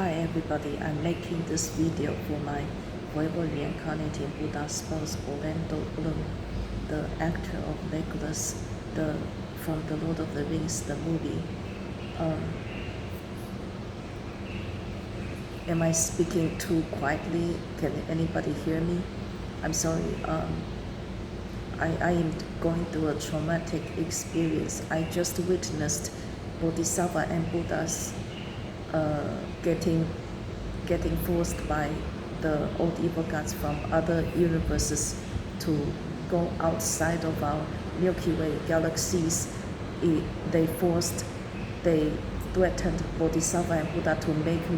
Hi everybody, I'm making this video for my forever reincarnating Buddha spouse Orlando Bloom, the actor of Legolas, from the Lord of the Rings, the movie. Am I speaking too quietly? Can anybody hear me? I'm sorry. I am going through a traumatic experience. I just witnessed Bodhisattva and Buddhas getting forced by the old evil gods from other universes to go outside of our Milky Way galaxies. They threatened Bodhisattva and Buddha to make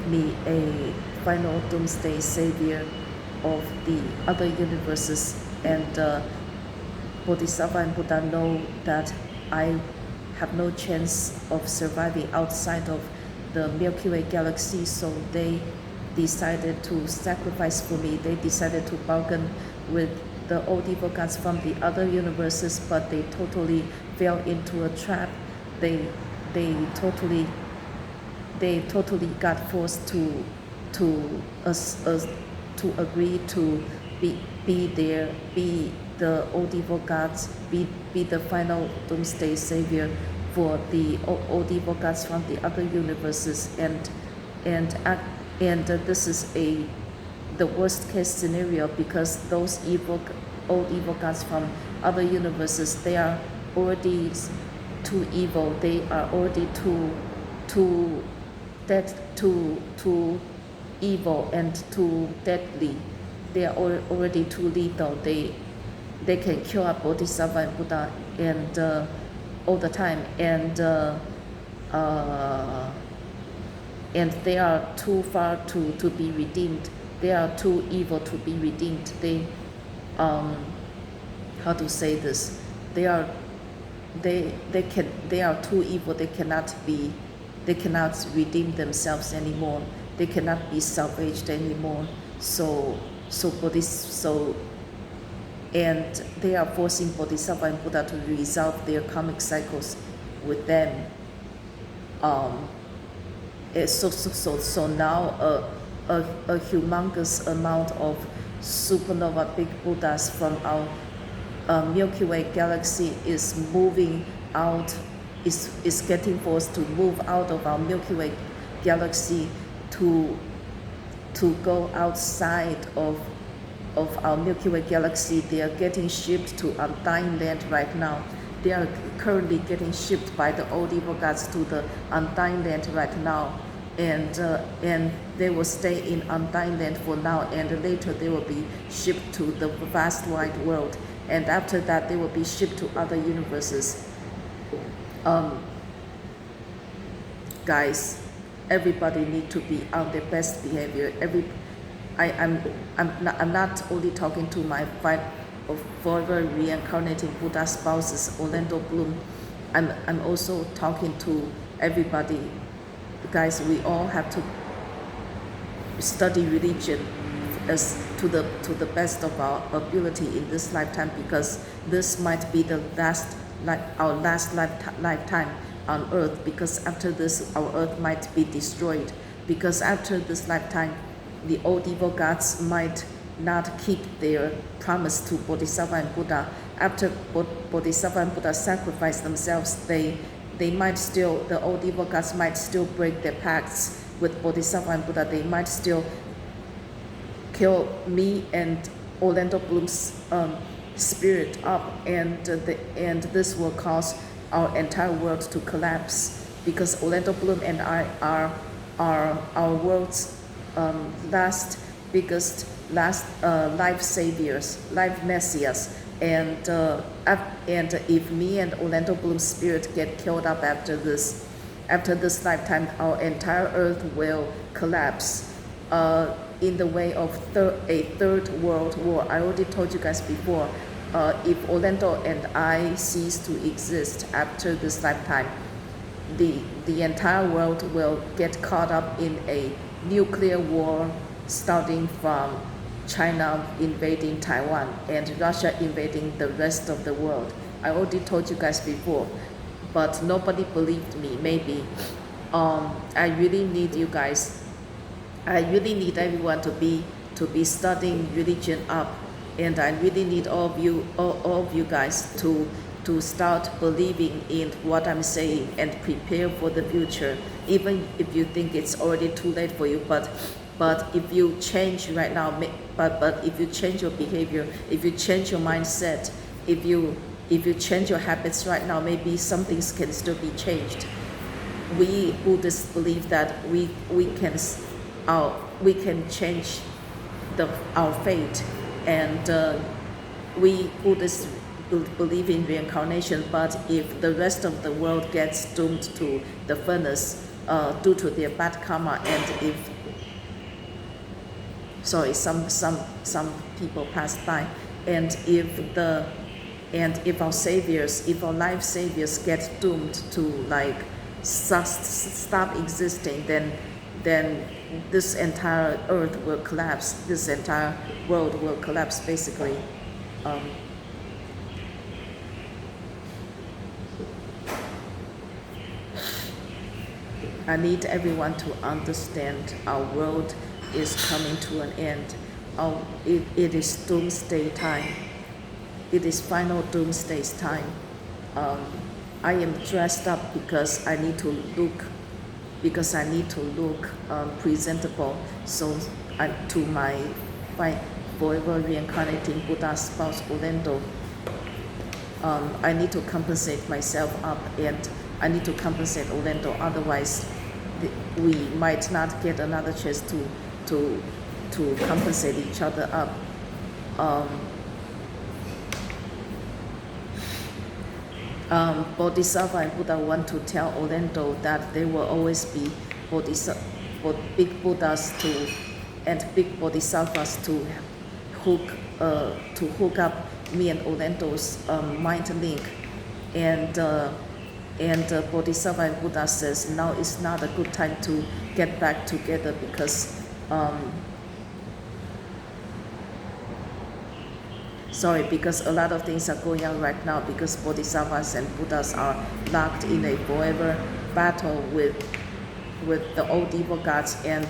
me a final doomsday savior of the other universes, and Bodhisattva and Buddha know that I have no chance of surviving outside of the Milky Way galaxy, so they decided to sacrifice for me. They decided to bargain with the old evil gods from the other universes, but they totally fell into a trap. They totally got forced to agree to be the old evil gods, be the final doomsday savior for the old evil gods from the other universes, and this is the worst case scenario, because those old evil gods from other universes, they are already too evil. They are already too evil and too deadly. They are already too lethal. They can kill a Bodhisattva and Buddha and all the time, and they are too far to be redeemed. They are too evil to be redeemed. They how to say this? They are too evil. They cannot redeem themselves anymore. They cannot be salvaged anymore. And they are forcing Bodhisattva and Buddha to resolve their karmic cycles with them. So now a humongous amount of supernova big Buddhas from our Milky Way galaxy is moving out, is getting forced to move out of our Milky Way galaxy to go outside of our Milky Way galaxy. They are getting shipped to Undying Land right now. They are currently getting shipped by the old evil gods to the Undying Land right now, and they will stay in Undying Land for now, and later they will be shipped to the vast wide world, and after that they will be shipped to other universes. Guys, everybody need to be on their best behavior. I'm not only talking to my forever reincarnating Buddha spouses, Orlando Bloom. I'm also talking to everybody. Guys, we all have to study religion as to the best of our ability in this lifetime, because this might be our last lifetime on earth, because after this our earth might be destroyed, because after this lifetime the old evil gods might not keep their promise to Bodhisattva and Buddha. After Bodhisattva and Buddha sacrifice themselves, the old evil gods might still break their pacts with Bodhisattva and Buddha. They might still kill me and Orlando Bloom's spirit up, and this will cause our entire world to collapse, because Orlando Bloom and I are our world's last life saviors, life messiahs, and if me and Orlando Bloom's spirit get killed up after this lifetime, our entire earth will collapse in the way of a third world war. I already told you guys before, if Orlando and I cease to exist after this lifetime, the entire world will get caught up in a nuclear war, starting from China invading Taiwan and Russia invading the rest of the world. I already told you guys before, but nobody believed me. Maybe I really need you guys. I really need everyone to be studying religion up, and I really need all of you guys to start believing in what I'm saying and prepare for the future. Even if you think it's already too late for you, but if you change right now, but if you change your behavior, if you change your mindset, if you change your habits right now, maybe some things can still be changed. We Buddhists believe that we can change our fate, and we Buddhists believe in reincarnation. But if the rest of the world gets doomed to the furnace due to their bad karma, and if some people pass by, and if our saviors, if our life saviors get doomed to like stop existing, then this entire earth will collapse. This entire world will collapse, basically. I need everyone to understand our world is coming to an end. It is doomsday time. It is final doomsday time. I am dressed up because I need to look presentable. So to my forever reincarnating Buddha spouse Orlando, I need to compensate myself up, and I need to compensate Orlando. Otherwise, we might not get another chance to compensate each other up. Bodhisattva and Buddha want to tell Orlando that there will always be big Buddhas and big Bodhisattvas to hook up me and Orlando's mind link, and Bodhisattva and Buddha says now is not a good time to get back together because because a lot of things are going on right now, because Bodhisattvas and Buddhas are locked in a forever battle with the old evil gods, and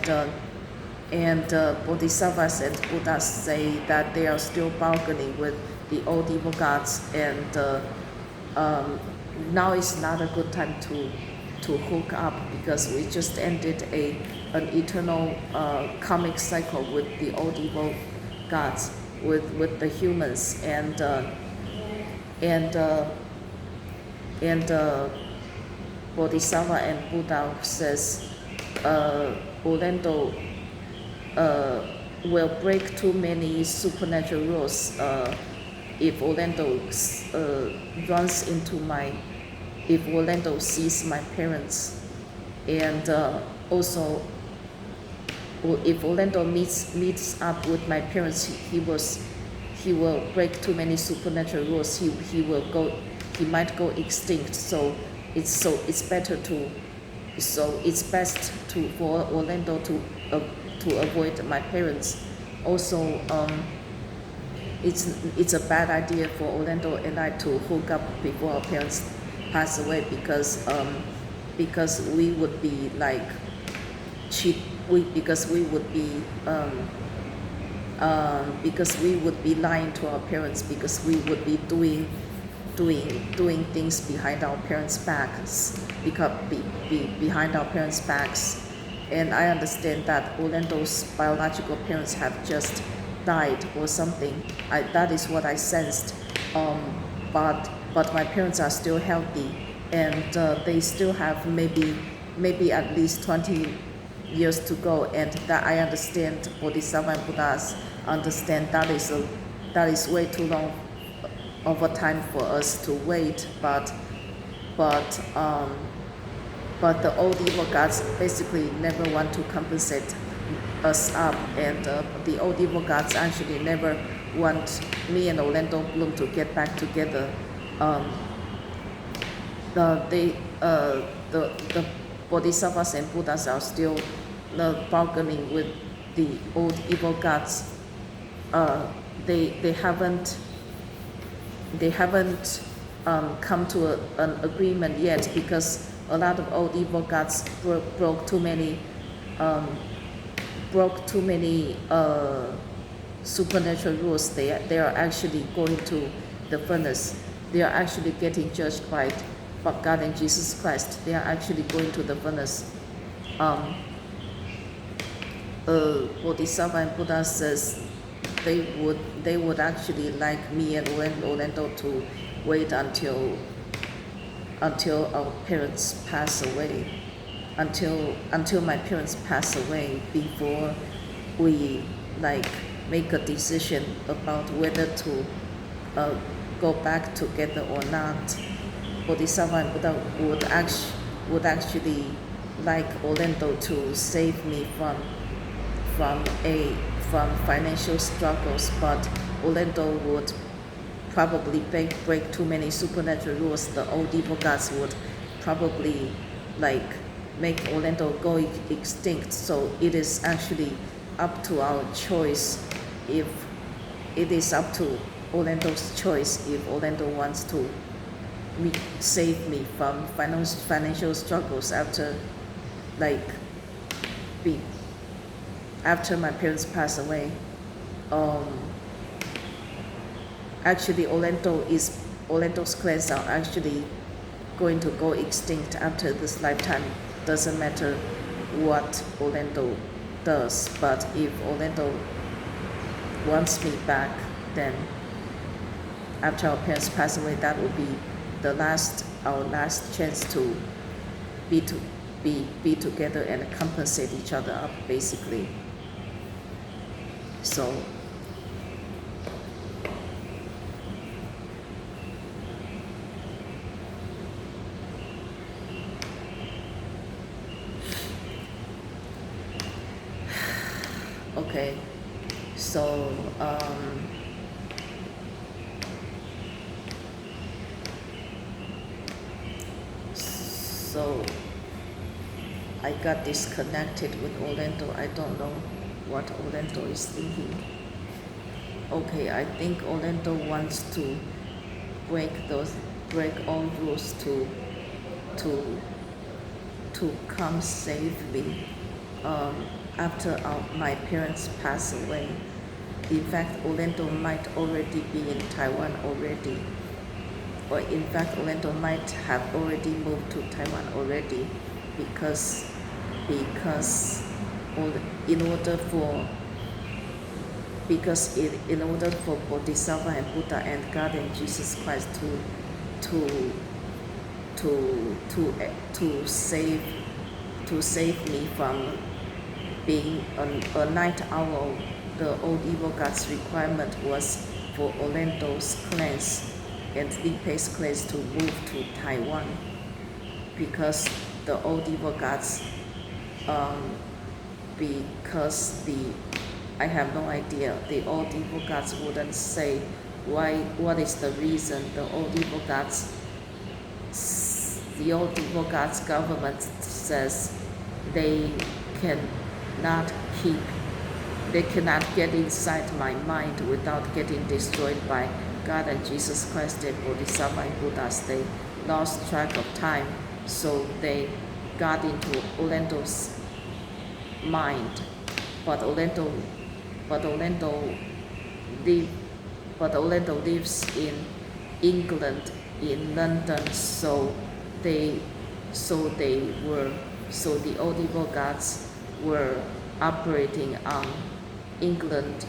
Bodhisattvas and Buddhas say that they are still bargaining with the old evil gods, and now is not a good time to hook up, because we just ended an eternal karmic cycle with the old evil gods, with the humans, and Bodhisattva and Buddha says Orlando will break too many supernatural rules if Orlando if Orlando sees my parents, and also if Orlando meets up with my parents, he will break too many supernatural rules. He might go extinct. So it's best for Orlando to avoid my parents. Also, it's a bad idea for Orlando and I to hook up before our parents pass away, because we would be like because we would be lying to our parents, because we would be doing things behind our parents' backs, behind our parents' backs. And I understand that Orlando's biological parents have just died or something. That is what I sensed. But my parents are still healthy, and they still have maybe at least 20 years to go, and that I understand. Bodhisattva and Buddhas understand that is way too long of a time for us to wait. But the old evil gods basically never want to compensate us up, and the old evil gods actually never want me and Orlando Bloom to get back together. The Bodhisattvas and Buddhas are still bargaining with the old evil gods. They haven't come to an agreement yet, because a lot of old evil gods broke too many um, supernatural rules. They are actually going to the furnace. They are actually getting judged by God and Jesus Christ. They are actually going to the furnace. Bodhisattva and Buddha says they would actually like me and Orlando to wait until our parents pass away, until my parents pass away before we like make a decision about whether to go back together or not. Bodhisattva and Buddha would actually like Orlando to save me from financial struggles, but Orlando would probably break too many supernatural rules. The old evil gods would probably like make Orlando go extinct. So it is actually up to our choice. If it is up to Orlando's choice, if Orlando wants to save me from financial struggles after my parents pass away. Actually, Orlando's clans are actually going to go extinct after this lifetime. Doesn't matter what Orlando does, but if Orlando wants me back, then after our parents pass away, that will be our last chance to be together and compensate each other up, basically. So okay, so I got disconnected with Orlando. I don't know what Orlando is thinking. Okay, I think Orlando wants to break all rules to come save me after my parents pass away. In fact, Orlando might already be in Taiwan already, or in fact, Orlando might have already moved to Taiwan already, because in order for Bodhisattva and Buddha and God and Jesus Christ to save me from being a night owl, the old evil god's requirement was for Orlando's clans and Li-Pei's clans to move to Taiwan, because the old evil gods, I have no idea, the old evil gods wouldn't say what is the reason. The old evil gods government says they cannot get inside my mind without getting destroyed by God and Jesus Christ and Bodhisattva and Buddhas. They lost track of time, so they got into Orlando's mind. But Orlando lives in England, in London, so the old evil gods were operating on England,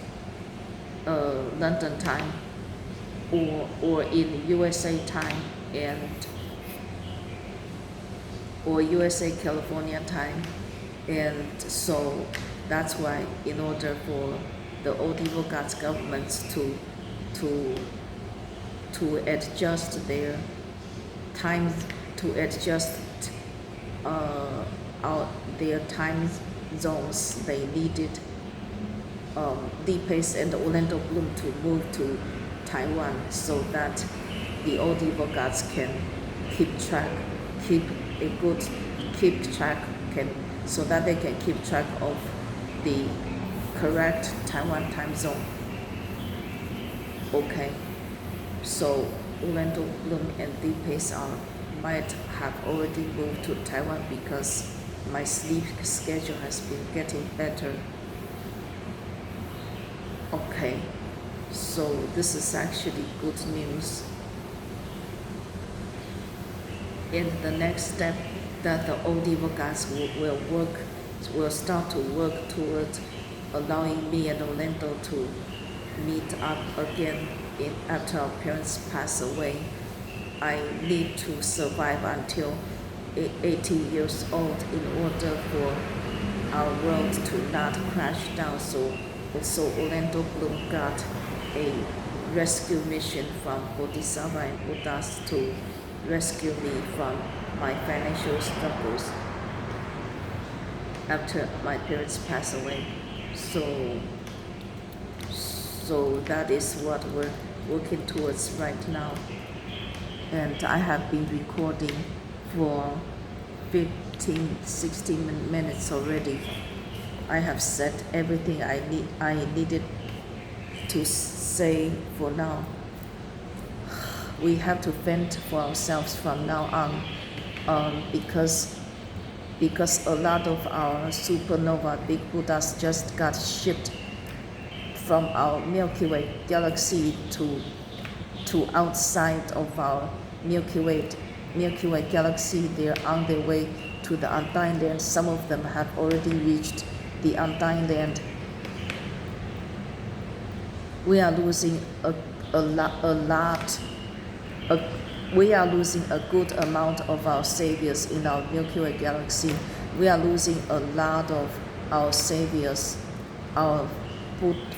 London time, or in USA time, or USA California time, and so that's why, in order for the old evil gods governments to adjust their time, to adjust their time zones, they needed Li-Pei and Orlando Bloom to move to Taiwan, so that the old evil gods can so that they can keep track of the correct Taiwan time zone. Okay, so Orlando Bloom and Li-Pei are might have already moved to Taiwan because my sleep schedule has been getting better. Okay, so this is actually good news. And the next step that the Old guys will start to work towards allowing me and Orlando to meet up again after our parents pass away. I need to survive until 80 years old in order for our world to not crash down. So Orlando Bloom got a rescue mission from Bodhisattva and Buddhas to rescue me from my financial struggles after my parents passed away. So that is what we're working towards right now. And I have been recording for 16 minutes already. I have said everything I needed to say for now. We have to fend for ourselves from now on, because a lot of our supernova big Buddhas just got shipped from our Milky Way galaxy to outside of our Milky Way galaxy. They're on their way to the Undying Land. Some of them have already reached the Undying Land. We are losing we are losing a good amount of our saviors in our Milky Way galaxy. We are losing a lot of our saviors, our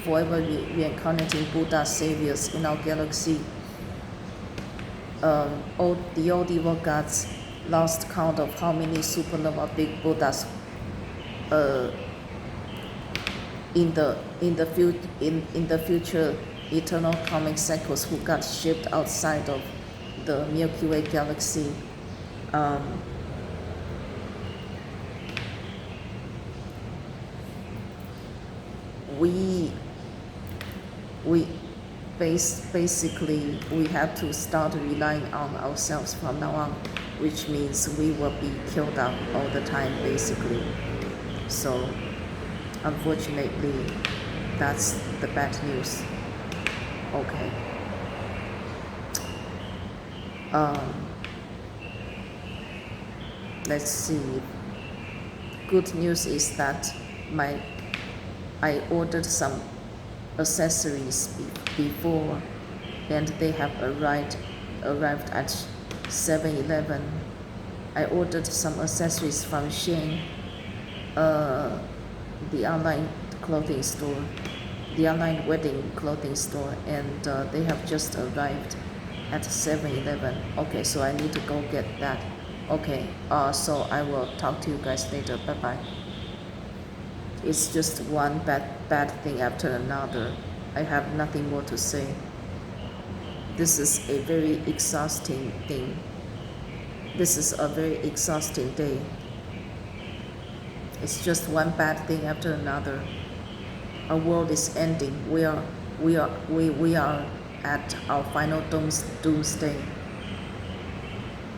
forever reincarnating Buddha saviors in our galaxy. The old evil gods lost count of how many supernova big Buddhas in the future eternal karmic cycles who got shipped outside of the Milky Way galaxy. Basically we have to start relying on ourselves from now on, which means we will be killed out all the time basically. So unfortunately that's the bad news. Okay. Let's see. Good news is that I ordered some accessories before, and they have arrived at 7-Eleven. I ordered some accessories from Shein, the online clothing store, the online wedding clothing store, and they have just arrived at 7-Eleven. Okay, so I need to go get that. Okay, so I will talk to you guys later. Bye bye. It's just one bad thing after another. I have nothing more to say. This is a very exhausting thing. This is a very exhausting day. It's just one bad thing after another. Our world is ending. We are at our final doomsday.